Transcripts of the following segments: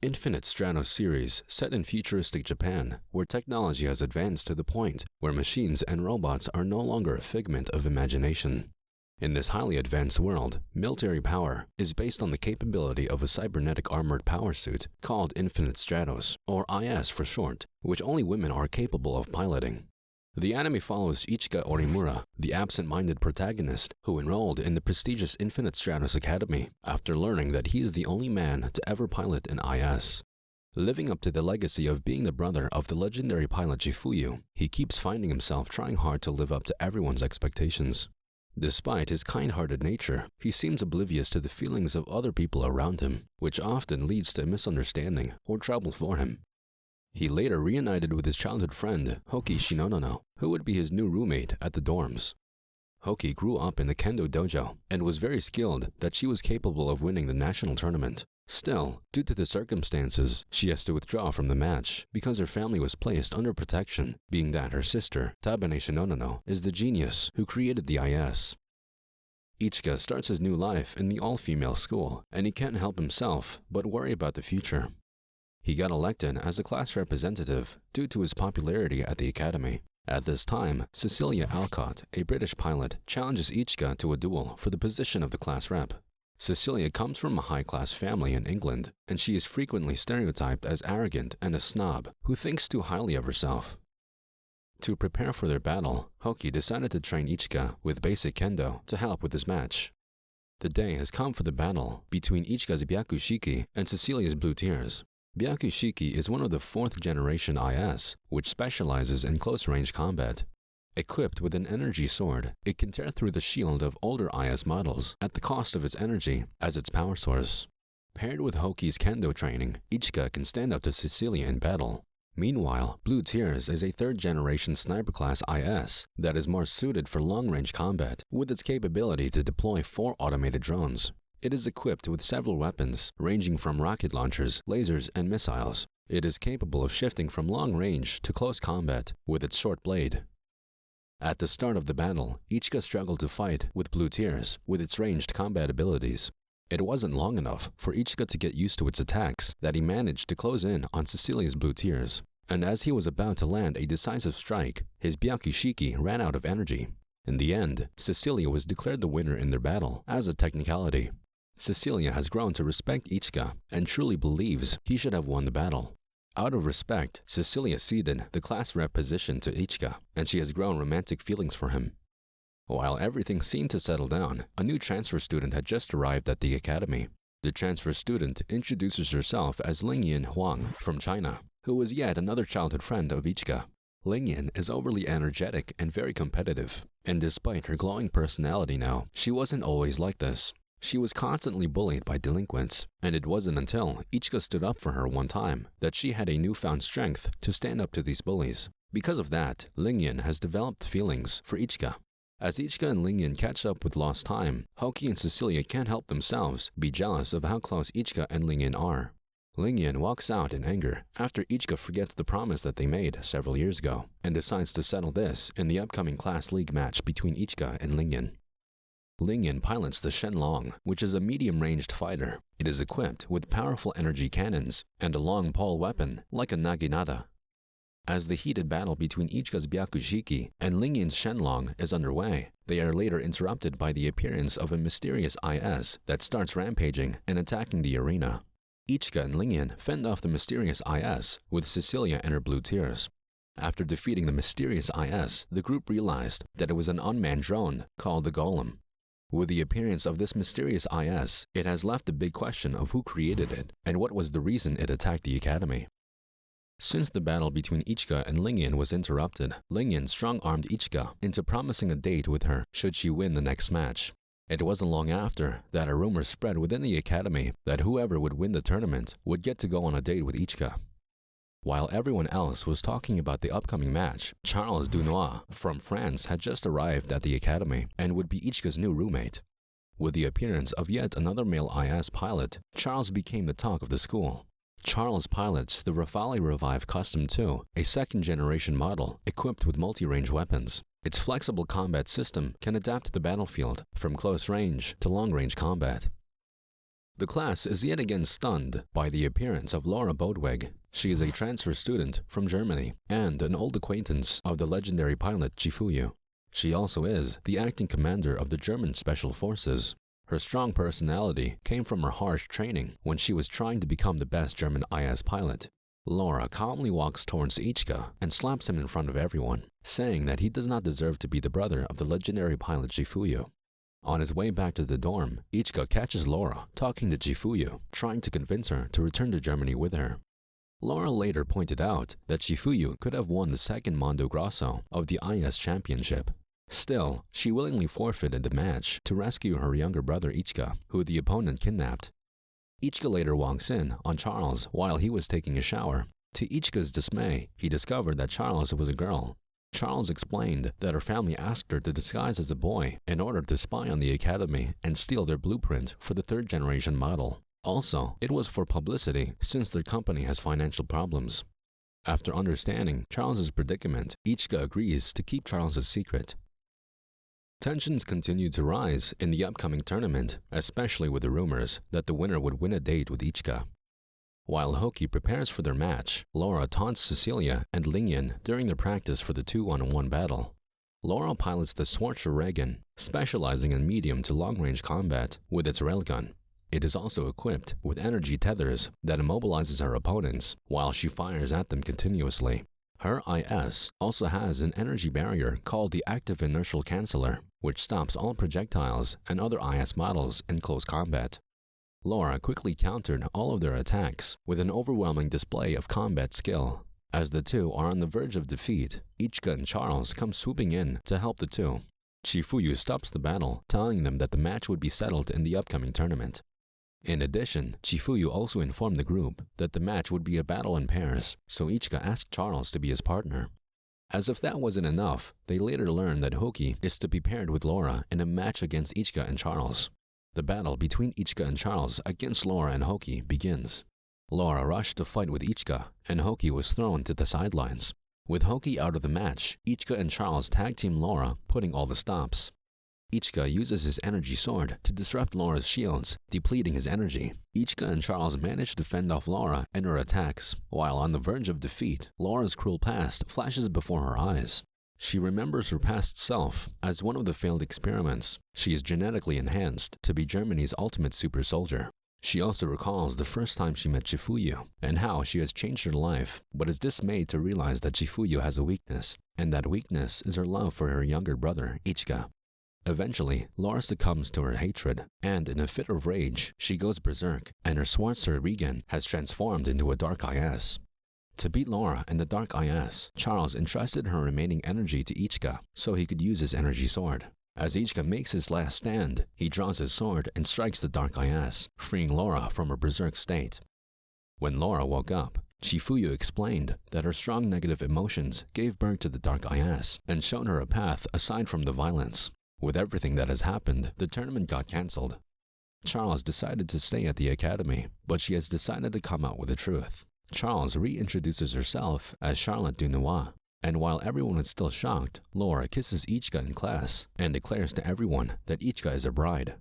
Infinite Stratos series set in futuristic Japan, where technology has advanced to the point where machines and robots are no longer a figment of imagination. In this highly advanced world, military power is based on the capability of a cybernetic armored power suit called Infinite Stratos, or IS for short, which only women are capable of piloting. The anime follows Ichika Orimura, the absent-minded protagonist who enrolled in the prestigious Infinite Stratos Academy after learning that he is the only man to ever pilot an IS. Living up to the legacy of being the brother of the legendary pilot Jifuyu, he keeps finding himself trying hard to live up to everyone's expectations. Despite his kind-hearted nature, he seems oblivious to the feelings of other people around him, which often leads to misunderstanding or trouble for him. He later reunited with his childhood friend, Hoki Shinonono, who would be his new roommate at the dorms. Hoki grew up in the kendo dojo and was very skilled that she was capable of winning the national tournament. Still, due to the circumstances, she has to withdraw from the match because her family was placed under protection, being that her sister, Tabane Shinonono, is the genius who created the IS. Ichika starts his new life in the all-female school, and he can't help himself but worry about the future. He got elected as a class representative due to his popularity at the academy. At this time, Cecilia Alcott, a British pilot, challenges Ichika to a duel for the position of the class rep. Cecilia comes from a high-class family in England, and she is frequently stereotyped as arrogant and a snob who thinks too highly of herself. To prepare for their battle, Hoki decided to train Ichika with basic kendo to help with this match. The day has come for the battle between Ichika's Byakushiki and Cecilia's Blue Tears. Byakushiki is one of the 4th-generation IS, which specializes in close-range combat. Equipped with an energy sword, it can tear through the shield of older IS models at the cost of its energy as its power source. Paired with Hoki's kendo training, Ichika can stand up to Cecilia in battle. Meanwhile, Blue Tears is a 3rd-generation sniper-class IS that is more suited for long-range combat with its capability to deploy 4 automated drones. It is equipped with several weapons, ranging from rocket launchers, lasers, and missiles. It is capable of shifting from long range to close combat with its short blade. At the start of the battle, Ichika struggled to fight with Blue Tears with its ranged combat abilities. It wasn't long enough for Ichika to get used to its attacks that he managed to close in on Cecilia's Blue Tears. And as he was about to land a decisive strike, his Byakushiki ran out of energy. In the end, Cecilia was declared the winner in their battle as a technicality. Cecilia has grown to respect Ichika and truly believes he should have won the battle. Out of respect, Cecilia ceded the class rep position to Ichika, and she has grown romantic feelings for him. While everything seemed to settle down, a new transfer student had just arrived at the academy. The transfer student introduces herself as Lingyan Huang from China, who was yet another childhood friend of Ichika. Lingyan is overly energetic and very competitive, and despite her glowing personality now, she wasn't always like this. She was constantly bullied by delinquents, and it wasn't until Ichika stood up for her one time that she had a newfound strength to stand up to these bullies. Because of that, Lingyan has developed feelings for Ichika. As Ichika and Lingyan catch up with lost time, Hoki and Cecilia can't help themselves be jealous of how close Ichika and Lingyan are. Lingyan walks out in anger after Ichika forgets the promise that they made several years ago and decides to settle this in the upcoming Class League match between Ichika and Lingyan. Lingyan pilots the Shenlong, which is a medium-ranged fighter. It is equipped with powerful energy cannons and a long pole weapon like a naginata. As the heated battle between Ichika's Byakushiki and Lingyan's Shenlong is underway, they are later interrupted by the appearance of a mysterious IS that starts rampaging and attacking the arena. Ichika and Lingyan fend off the mysterious IS with Cecilia and her Blue Tears. After defeating the mysterious IS, the group realized that it was an unmanned drone called the Golem. With the appearance of this mysterious IS, it has left the big question of who created it and what was the reason it attacked the academy. Since the battle between Ichika and Lingyan was interrupted, Lingyan strong-armed Ichika into promising a date with her should she win the next match. It wasn't long after that a rumor spread within the academy that whoever would win the tournament would get to go on a date with Ichika. While everyone else was talking about the upcoming match, Charles Dunois from France had just arrived at the academy and would be Ichika's new roommate. With the appearance of yet another male IS pilot, Charles became the talk of the school. Charles pilots the Rafale Revive Custom 2, a 2nd-generation model equipped with multi-range weapons. Its flexible combat system can adapt to the battlefield from close range to long-range combat. The class is yet again stunned by the appearance of Laura Bodwig. She is a transfer student from Germany and an old acquaintance of the legendary pilot Chifuyu. She also is the acting commander of the German Special Forces. Her strong personality came from her harsh training when she was trying to become the best German IS pilot. Laura calmly walks towards Ichika and slaps him in front of everyone, saying that he does not deserve to be the brother of the legendary pilot Chifuyu. On his way back to the dorm, Ichika catches Laura talking to Chifuyu, trying to convince her to return to Germany with her. Laura later pointed out that Chifuyu could have won the second Mondo Grosso of the IS championship. Still, she willingly forfeited the match to rescue her younger brother Ichika, who the opponent kidnapped. Ichika later walks in on Charles while he was taking a shower. To Ichika's dismay, he discovered that Charles was a girl. Charles explained that her family asked her to disguise as a boy in order to spy on the academy and steal their blueprint for the third-generation model. Also, it was for publicity since their company has financial problems. After understanding Charles's predicament, Ichika agrees to keep Charles's secret. Tensions continued to rise in the upcoming tournament, especially with the rumors that the winner would win a date with Ichika. While Hoki prepares for their match, Laura taunts Cecilia and Lingyan during their practice for the 2-on-1 battle. Laura pilots the Schwarzer Reagan, specializing in medium to long-range combat with its railgun. It is also equipped with energy tethers that immobilizes her opponents while she fires at them continuously. Her IS also has an energy barrier called the Active Inertial Canceller, which stops all projectiles and other IS models in close combat. Laura quickly countered all of their attacks with an overwhelming display of combat skill. As the two are on the verge of defeat, Ichika and Charles come swooping in to help the two. Chifuyu stops the battle, telling them that the match would be settled in the upcoming tournament. In addition, Chifuyu also informed the group that the match would be a battle in pairs, so Ichika asked Charles to be his partner. As if that wasn't enough, they later learned that Hoki is to be paired with Laura in a match against Ichika and Charles. The battle between Ichika and Charles against Laura and Hoki begins. Laura rushed to fight with Ichika, and Hoki was thrown to the sidelines. With Hoki out of the match, Ichika and Charles tag team Laura, putting all the stops. Ichika uses his energy sword to disrupt Laura's shields, depleting his energy. Ichika and Charles manage to fend off Laura and her attacks. While on the verge of defeat, Laura's cruel past flashes before her eyes. She remembers her past self as one of the failed experiments. She is genetically enhanced to be Germany's ultimate super soldier. She also recalls the first time she met Chifuyu and how she has changed her life, but is dismayed to realize that Chifuyu has a weakness, and that weakness is her love for her younger brother, Ichika. Eventually, Laura succumbs to her hatred, and in a fit of rage, she goes berserk, and her Schwarzer Reagan has transformed into a Dark IS. To beat Laura in the Dark IS, Charles entrusted her remaining energy to Ichika so he could use his energy sword. As Ichika makes his last stand, he draws his sword and strikes the Dark IS, freeing Laura from her berserk state. When Laura woke up, Chifuyu explained that her strong negative emotions gave birth to the Dark IS and showed her a path aside from the violence. With everything that has happened, the tournament got cancelled. Charles decided to stay at the academy, but she has decided to come out with the truth. Charles reintroduces herself as Charlotte Dunois, and while everyone is still shocked, Laura kisses Ichika in class and declares to everyone that Ichika is her bride.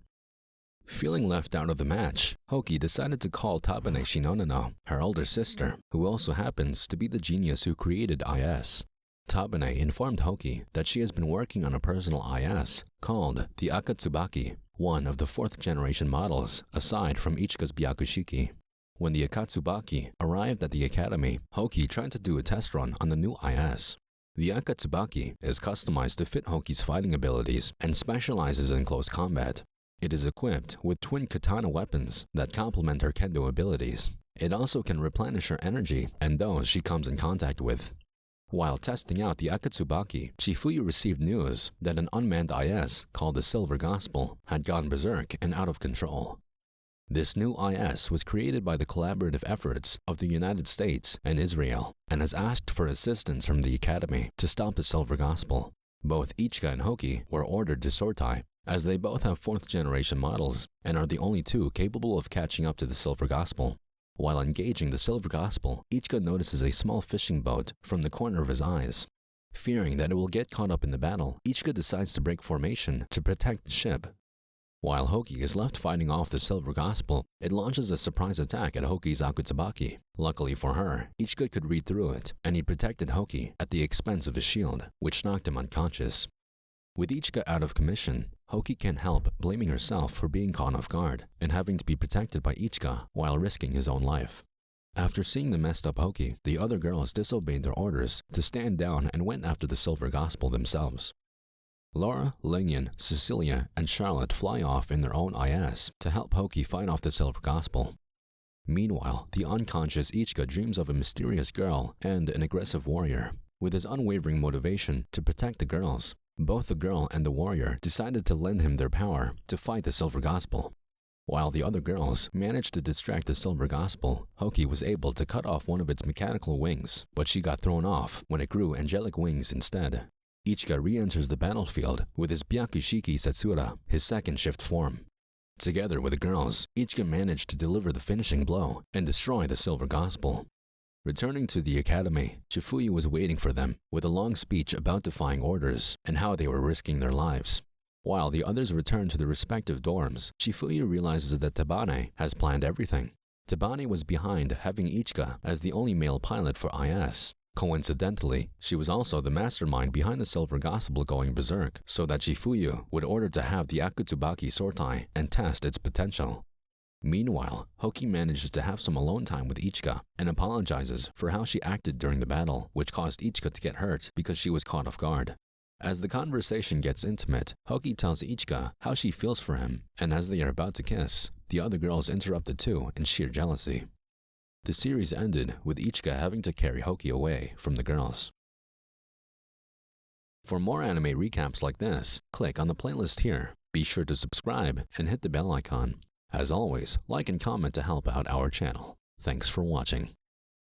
Feeling left out of the match, Hoki decided to call Tabane Shinonano, her older sister, who also happens to be the genius who created IS. Tabane informed Hoki that she has been working on a personal IS called the Akatsubaki, one of the 4th-generation models aside from Ichika's Byakushiki. When the Akatsubaki arrived at the academy, Hoki tried to do a test run on the new IS. The Akatsubaki is customized to fit Hoki's fighting abilities and specializes in close combat. It is equipped with twin katana weapons that complement her kendo abilities. It also can replenish her energy and those she comes in contact with. While testing out the Akatsubaki, Chifuyu received news that an unmanned IS called the Silver Gospel had gone berserk and out of control. This new IS was created by the collaborative efforts of the United States and Israel and has asked for assistance from the Academy to stop the Silver Gospel. Both Ichika and Hoki were ordered to Sortai, as they both have 4th-generation models and are the only two capable of catching up to the Silver Gospel. While engaging the Silver Gospel, Ichika notices a small fishing boat from the corner of his eyes. Fearing that it will get caught up in the battle, Ichika decides to break formation to protect the ship. While Hoki is left fighting off the Silver Gospel, it launches a surprise attack at Hoki's Akutsubaki. Luckily for her, Ichika could read through it, and he protected Hoki at the expense of his shield, which knocked him unconscious. With Ichika out of commission, Hoki can't help blaming herself for being caught off guard and having to be protected by Ichika while risking his own life. After seeing the messed up Hoki, the other girls disobeyed their orders to stand down and went after the Silver Gospel themselves. Laura, Lingyan, Cecilia, and Charlotte fly off in their own IS to help Hoki fight off the Silver Gospel. Meanwhile, the unconscious Ichika dreams of a mysterious girl and an aggressive warrior. With his unwavering motivation to protect the girls, both the girl and the warrior decided to lend him their power to fight the Silver Gospel. While the other girls managed to distract the Silver Gospel, Hoki was able to cut off one of its mechanical wings, but she got thrown off when it grew angelic wings instead. Ichika re-enters the battlefield with his Byakushiki Setsura, his second shift form. Together with the girls, Ichika managed to deliver the finishing blow and destroy the Silver Gospel. Returning to the academy, Chifuyu was waiting for them with a long speech about defying orders and how they were risking their lives. While the others return to their respective dorms, Chifuyu realizes that Tabane has planned everything. Tabane was behind having Ichika as the only male pilot for IS. Coincidentally, she was also the mastermind behind the Silver Gospel going berserk, so that Chifuyu would order to have the Akutsubaki Sortai and test its potential. Meanwhile, Hoki manages to have some alone time with Ichika and apologizes for how she acted during the battle, which caused Ichika to get hurt because she was caught off guard. As the conversation gets intimate, Hoki tells Ichika how she feels for him, and as they are about to kiss, the other girls interrupt the two in sheer jealousy. The series ended with Ichika having to carry Hoki away from the girls. For more anime recaps like this, click on the playlist here. Be sure to subscribe and hit the bell icon. As always, like and comment to help out our channel. Thanks for watching.